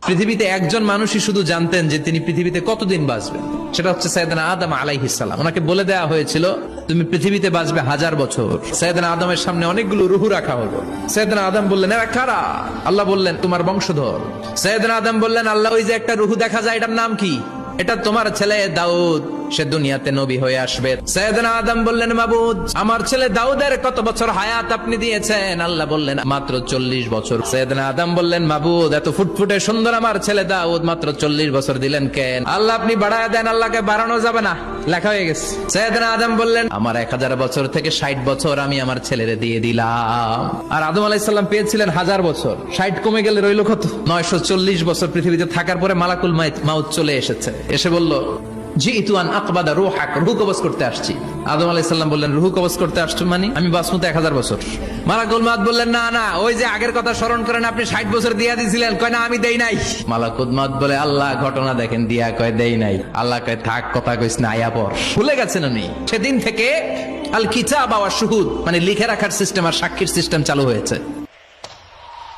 পৃথিবীতে একজন মানুষই শুধু জানতেন যে তিনি পৃথিবীতে কতদিন বাঁচবেন, সেটা হচ্ছে সাইয়েদনা আদম আলাইহিস সালাম। ওনাকে বলে দেওয়া হয়েছিল তুমি পৃথিবীতে বাঁচবে 1000 বছর। সাইয়েদনা আদমের সামনে অনেকগুলো রুহু রাখা হলো। সাইয়েদনা আদম বললেন এরা কারা? আল্লাহ বললেন তোমার বংশধর। সাইয়েদনা আদম বললেন আল্লাহ ওই যে একটা রুহু দেখা যায় এটার নাম কি? এটা তোমার ছেলে দাউদ, সে দুনিয়াতে নবী হয়ে আসবে। সাইয়েদনা আদম বললেন মাবুদ আমার ছেলে দাউদের কত বছর হায়াত আপনি দিয়েছেন? আল্লাহ বললেন মাত্র 40 বছর। সাইয়েদনা আদম বললেন মাবুদ এত ফুটফুটে সুন্দর আমার ছেলে দাউদ মাত্র 40 বছর দিলেন কেন? আল্লাহ আপনি বাড়ায় দেন, আল্লাহকে বাড়ানো যাবে না, লেখা হয়ে গেছে। সাইয়েদনা আদম বললেন আমার 1000 বছর থেকে 60 বছর আমি আমার ছেলেরে দিয়ে দিলাম। আর আদম আলাইহিস সালাম পেয়েছিলেন 1000 বছর, 60 কমে গেলে রইল কত? 940 বছর পৃথিবীতে থাকার পরে মালাকুল মাউত চলে এসেছে, এসে বলল জিতু আন আকবাদা রূহাক, রূহ কবজ করতে আসছি। আদম আলাইহিস সালাম বললেন রূহ কবজ করতে আসছো মানে আমি বাঁচবো তো 1000 বছর। মালাকুল মাউত বললেন না না, ওই যে আগের কথা স্মরণ করেন আপনি 60 বছর দিয়া দিয়েছিলেন। কয় না আমি দেই নাই। মালাকুল মাউত বলে আল্লাহ ঘটনা দেখেন দিয়া কয় দেই নাই। আল্লাহ কয় থাক কথা কইস না, আয়া পর। ভুলে গেছেন উনি। সেদিন থেকে আল কিতাব ওয়া শুহুদ মানে লিখে রাখার সিস্টেম আর সাক্ষীর সিস্টেম চালু হয়েছে।